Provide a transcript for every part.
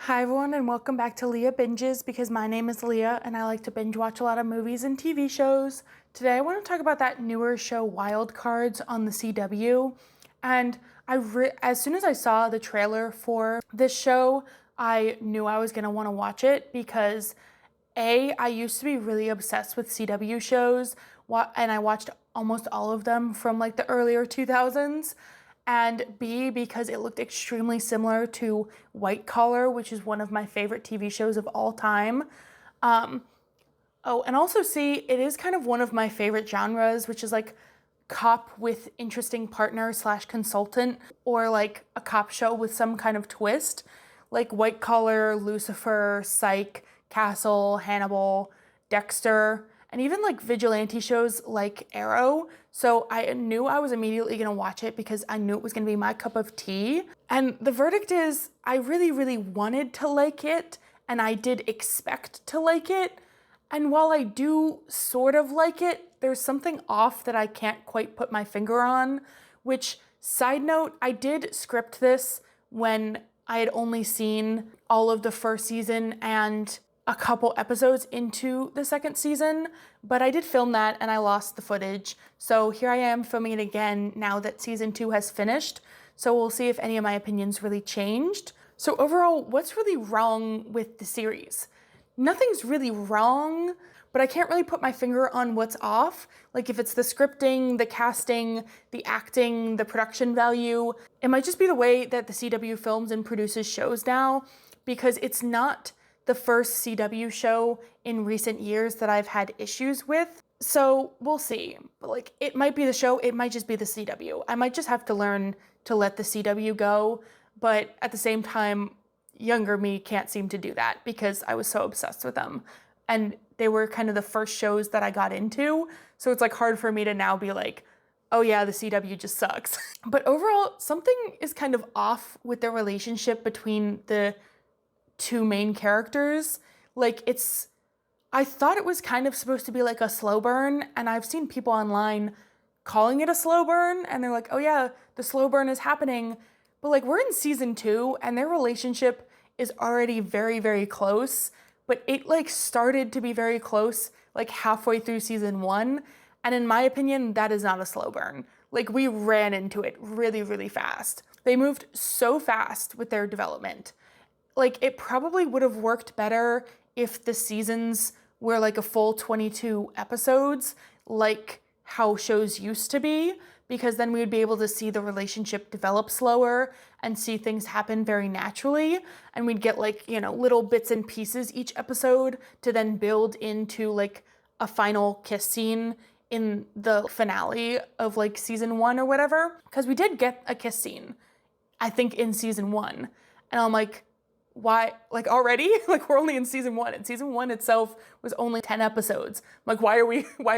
Hi everyone and welcome back to Leah Binges because my name is Leah and I like to binge watch a lot of movies and TV shows. Today I want to talk about that newer show Wild Cards on the CW. And as soon as I saw the trailer for this show, I knew I was going to want to watch it because I used to be really obsessed with CW shows and I watched almost all of them from like the earlier 2000s. And B, because it looked extremely similar to White Collar, which is one of my favorite TV shows of all time. And also C, it is kind of one of my favorite genres, which is like cop with interesting partner / consultant, or like a cop show with some kind of twist, like White Collar, Lucifer, Psych, Castle, Hannibal, Dexter, and even like vigilante shows like Arrow. So I knew I was immediately gonna watch it because I knew it was gonna be my cup of tea. And the verdict is I really, really wanted to like it, and I did expect to like it. And while I do sort of like it, there's something off that I can't quite put my finger on, which, side note, I did script this when I had only seen all of the first season and a couple episodes into the second season, but I did film that and I lost the footage. So here I am filming it again now that season 2 has finished. So we'll see if any of my opinions really changed. So overall, what's really wrong with the series? Nothing's really wrong, but I can't really put my finger on what's off. Like if it's the scripting, the casting, the acting, the production value. It might just be the way that the CW films and produces shows now, because it's not the first CW show in recent years that I've had issues with. So we'll see. But like, it might be the show, it might just be the CW. I might just have to learn to let the CW go. But at the same time, younger me can't seem to do that because I was so obsessed with them. And they were kind of the first shows that I got into. So it's like hard for me to now be like, oh yeah, the CW just sucks. But overall, something is kind of off with the relationship between the two main characters. Like I thought it was kind of supposed to be like a slow burn, and I've seen people online calling it a slow burn, and they're like, oh yeah, the slow burn is happening. But like we're in season 2 and their relationship is already very, very close, but it like started to be very close like halfway through season 1. And in my opinion, that is not a slow burn. Like we ran into it really, really fast. They moved so fast with their development. Like, it probably would have worked better if the seasons were like a full 22 episodes, like how shows used to be, because then we would be able to see the relationship develop slower and see things happen very naturally. And we'd get like, little bits and pieces each episode to then build into like a final kiss scene in the finale of like season 1 or whatever. Because we did get a kiss scene, I think, in season 1. And I'm like, why, like already? Like we're only in season 1, and season 1 itself was only 10 episodes. Like why are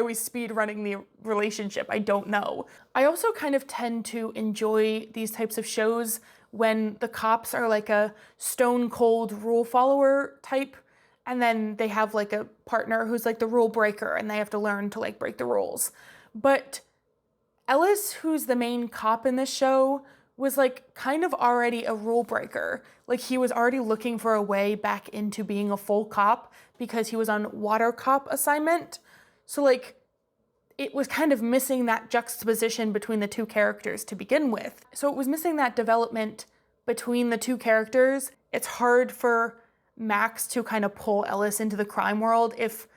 we speed running the relationship? I don't know. I also kind of tend to enjoy these types of shows when the cops are like a stone cold rule follower type, and then they have like a partner who's like the rule breaker and they have to learn to like break the rules. But Ellis, who's the main cop in this show, was like kind of already a rule breaker. Like he was already looking for a way back into being a full cop because he was on water cop assignment. So like it was kind of missing that juxtaposition between the two characters to begin with. So it was missing that development between the two characters. It's hard for Max to kind of pull Ellis into the crime world if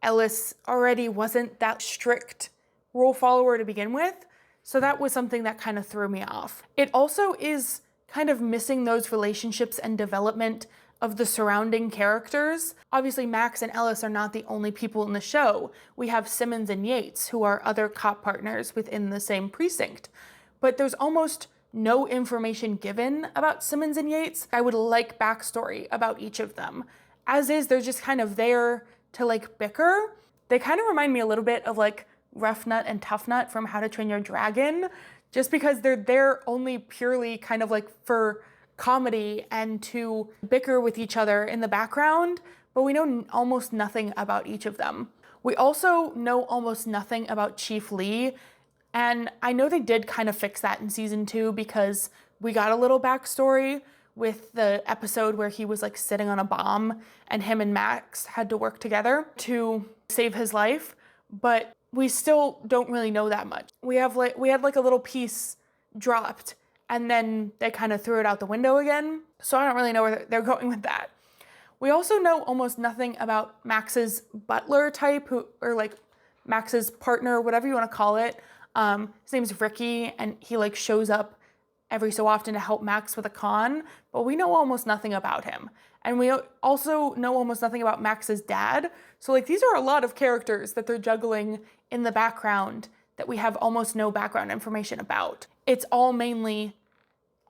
Ellis already wasn't that strict rule follower to begin with. So that was something that kind of threw me off. It also is kind of missing those relationships and development of the surrounding characters. Obviously, Max and Ellis are not the only people in the show. We have Simmons and Yates, who are other cop partners within the same precinct. But there's almost no information given about Simmons and Yates. I would like backstory about each of them. As is, they're just kind of there to like bicker. They kind of remind me a little bit of like Rough Nut and Tough Nut from How to Train Your Dragon, just because they're there only purely kind of like for comedy and to bicker with each other in the background, but we know almost nothing about each of them. We also know almost nothing about Chief Lee, and I know they did kind of fix that in season 2 because we got a little backstory with the episode where he was like sitting on a bomb and him and Max had to work together to save his life, but we still don't really know that much. We had like a little piece dropped and then they kind of threw it out the window again. So I don't really know where they're going with that. We also know almost nothing about Max's butler type, or like Max's partner, whatever you want to call it. His name's Ricky, and he like shows up every so often to help Max with a con, but we know almost nothing about him. And we also know almost nothing about Max's dad. So like these are a lot of characters that they're juggling in the background that we have almost no background information about. It's all mainly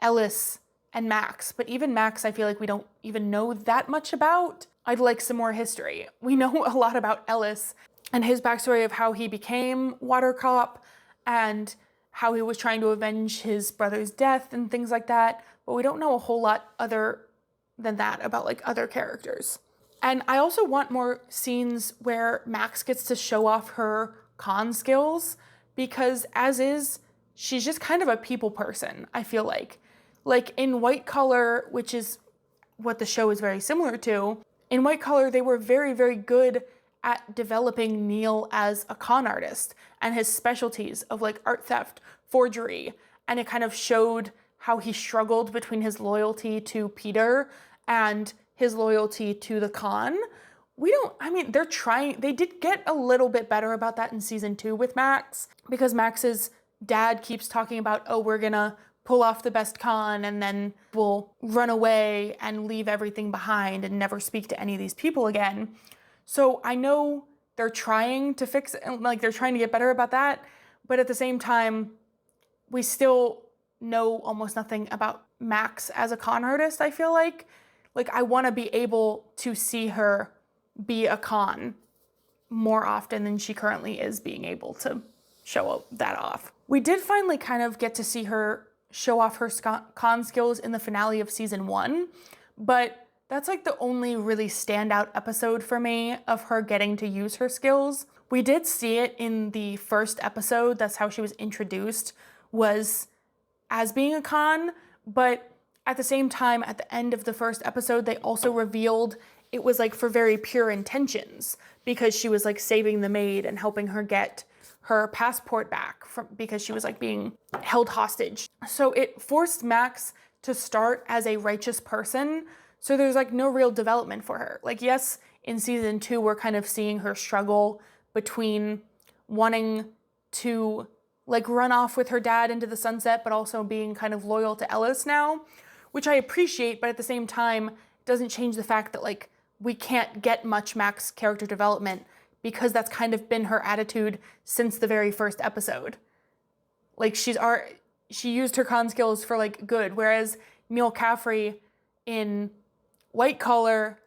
Ellis and Max, but even Max I feel like we don't even know that much about. I'd like some more history. We know a lot about Ellis and his backstory of how he became water cop and how he was trying to avenge his brother's death and things like that, but we don't know a whole lot other than that about like other characters. And I also want more scenes where Max gets to show off her con skills, because as is, she's just kind of a people person, I feel like. Like in White Collar, which is what the show is very similar to, in White Collar, they were very, very good at developing Neil as a con artist and his specialties of like art theft, forgery, and it kind of showed how he struggled between his loyalty to Peter and his loyalty to the con. They did get a little bit better about that in season 2 with Max, because Max's dad keeps talking about, oh, we're gonna pull off the best con and then we'll run away and leave everything behind and never speak to any of these people again. So I know they're trying to fix it, like they're trying to get better about that, but at the same time, we still know almost nothing about Max as a con artist, I feel like. Like I want to be able to see her be a con more often than she currently is being able to show that off. We did finally kind of get to see her show off her con skills in the finale of season 1, but that's like the only really standout episode for me of her getting to use her skills. We did see it in the first episode. That's how she was introduced, was as being a con, but at the same time, at the end of the first episode, they also revealed it was like for very pure intentions, because she was like saving the maid and helping her get her passport back because she was like being held hostage. So it forced Max to start as a righteous person. So there's like no real development for her. Like, yes, in season 2, we're kind of seeing her struggle between wanting to like run off with her dad into the sunset, but also being kind of loyal to Ellis now, which I appreciate, but at the same time, it doesn't change the fact that like we can't get much Max character development, because that's kind of been her attitude since the very first episode. Like she used her con skills for like good, whereas Neil Caffrey in White Collar,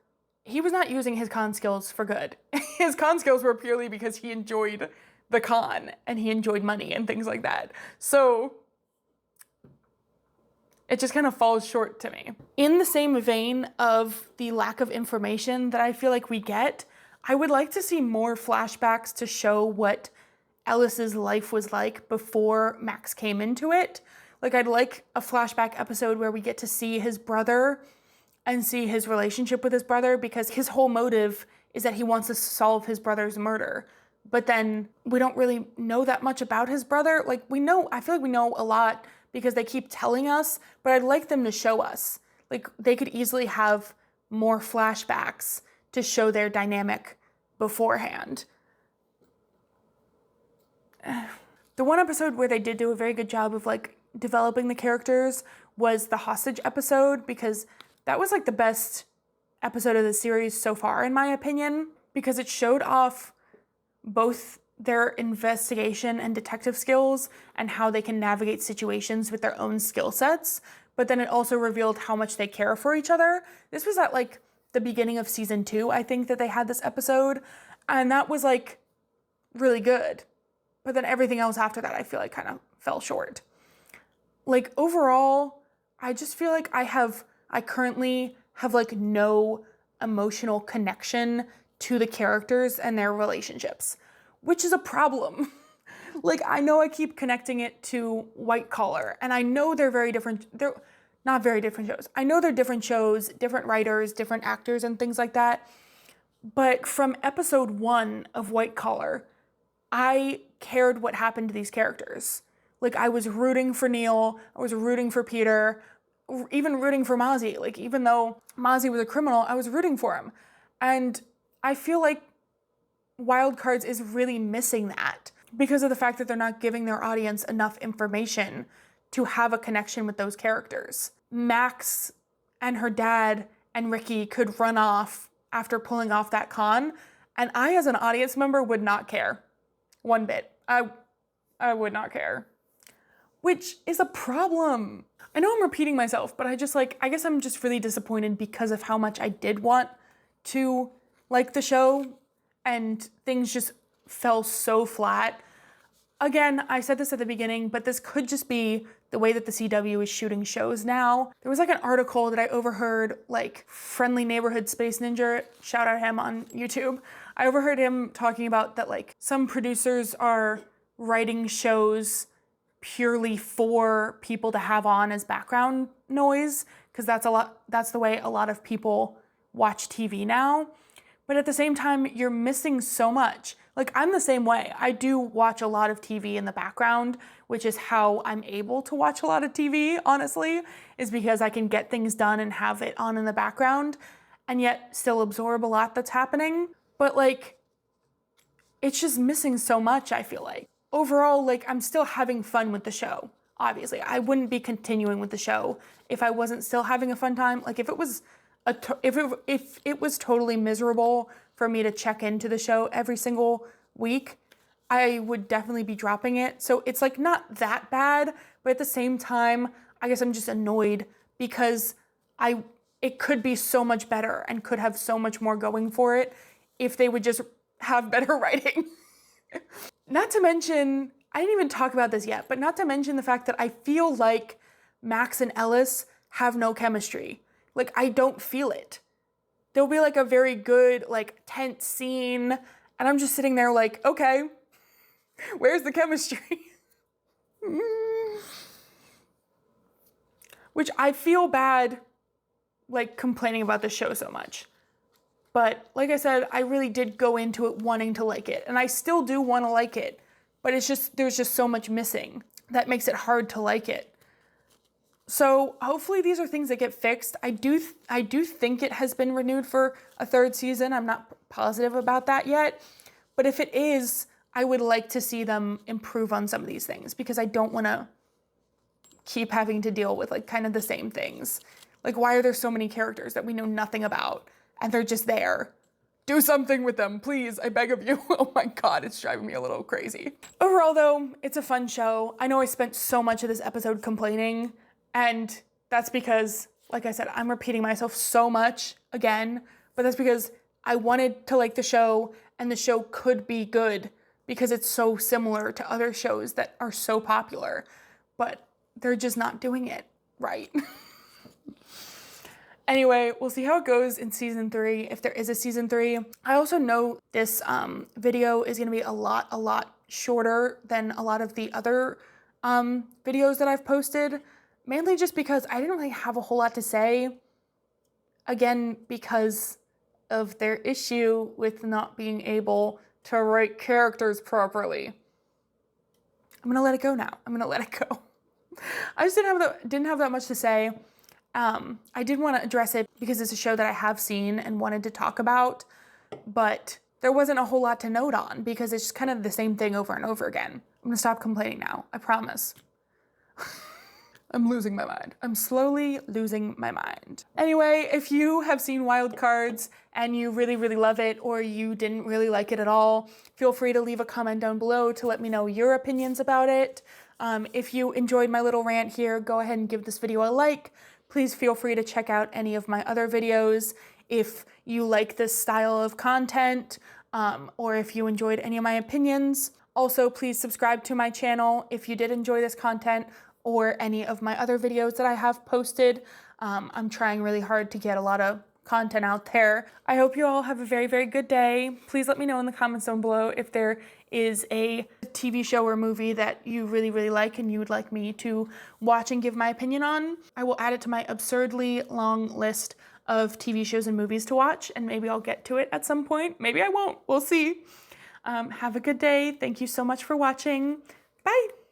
he was not using his con skills for good. His con skills were purely because he enjoyed the con and he enjoyed money and things like that. So it just kind of falls short to me. In the same vein of the lack of information that I feel like we get, I would like to see more flashbacks to show what Ellis's life was like before Max came into it. Like I'd like a flashback episode where we get to see his brother and see his relationship with his brother, because his whole motive is that he wants to solve his brother's murder. But then we don't really know that much about his brother. Like I feel like we know a lot because they keep telling us, but I'd like them to show us. Like they could easily have more flashbacks to show their dynamic beforehand. The one episode where they did do a very good job of like developing the characters was the hostage episode, because that was like the best episode of the series so far, in my opinion, because it showed off both their investigation and detective skills and how they can navigate situations with their own skill sets, but then it also revealed how much they care for each other. This was at like the beginning of season 2, I think, that they had this episode, and that was like really good. But then everything else after that, I feel like kind of fell short. Like overall, I just feel like I currently have like no emotional connection to the characters and their relationships, which is a problem. Like I know I keep connecting it to White Collar, and I know they're very different. They're not very different shows. I know they're different shows, different writers, different actors and things like that. But from episode 1 of White Collar, I cared what happened to these characters. Like, I was rooting for Neil, I was rooting for Peter, even rooting for Mozzie. Like, even though Mozzie was a criminal, I was rooting for him. And I feel like Wild Cards is really missing that because of the fact that they're not giving their audience enough information to have a connection with those characters. Max and her dad and Ricky could run off after pulling off that con, and I, as an audience member, would not care one bit. I would not care, which is a problem. I know I'm repeating myself, but I guess I'm just really disappointed because of how much I did want to like the show, and things just fell so flat. Again, I said this at the beginning, but this could just be the way that the CW is shooting shows now. There was like an article that I overheard, like Friendly Neighborhood Space Ninja, shout out him on YouTube. I overheard him talking about that like some producers are writing shows purely for people to have on as background noise, because that's the way a lot of people watch TV now. But at the same time, you're missing so much. Like, I'm the same way. I do watch a lot of TV in the background, which is how I'm able to watch a lot of TV, honestly, is because I can get things done and have it on in the background and yet still absorb a lot that's happening. But like, it's just missing so much, I feel like. Overall, like, I'm still having fun with the show. Obviously, I wouldn't be continuing with the show if I wasn't still having a fun time. Like, if it was totally miserable for me to check into the show every single week, I would definitely be dropping it. So it's like not that bad, but at the same time, I guess I'm just annoyed because it could be so much better and could have so much more going for it if they would just have better writing. Not to mention, I didn't even talk about this yet, but not to mention the fact that I feel like Max and Ellis have no chemistry. Like, I don't feel it. There'll be like a very good, like, tense scene, and I'm just sitting there like, okay, where's the chemistry? Which I feel bad, like, complaining about the show so much. But like I said, I really did go into it wanting to like it, and I still do want to like it, but there's just so much missing that makes it hard to like it. So hopefully these are things that get fixed. I do think it has been renewed for a 3rd season. I'm not positive about that yet. But if it is, I would like to see them improve on some of these things because I don't want to keep having to deal with like kind of the same things. Like, why are there so many characters that we know nothing about and they're just there? Do something with them, please. I beg of you. Oh my God, it's driving me a little crazy. Overall though, it's a fun show. I know I spent so much of this episode complaining, and that's because, like I said, I'm repeating myself so much again, but that's because I wanted to like the show, and the show could be good because it's so similar to other shows that are so popular, but they're just not doing it right. Anyway, we'll see how it goes in season 3, if there is a season 3. I also know this video is gonna be a lot shorter than a lot of the other videos that I've posted. Mainly just because I didn't really have a whole lot to say. Again, because of their issue with not being able to write characters properly. I'm gonna let it go now. I'm gonna let it go. I just didn't have that much to say. I did want to address it because it's a show that I have seen and wanted to talk about, but there wasn't a whole lot to note on because it's just kind of the same thing over and over again. I'm gonna stop complaining now, I promise. I'm losing my mind. I'm slowly losing my mind. Anyway, if you have seen Wild Cards and you really love it, or you didn't really like it at all, feel free to leave a comment down below to let me know your opinions about it. If you enjoyed my little rant here, go ahead and give this video a like. Please feel free to check out any of my other videos if you like this style of content, or if you enjoyed any of my opinions. Also, please subscribe to my channel if you did enjoy this content or any of my other videos that I have posted. I'm trying really hard to get a lot of content out there. I hope you all have a very good day. Please let me know in the comments down below if there is a TV show or movie that you really, really like and you would like me to watch and give my opinion on, I will add it to my absurdly long list of TV shows and movies to watch, and maybe I'll get to it at some point. Maybe I won't. We'll see. Have a good day. Thank you so much for watching. Bye.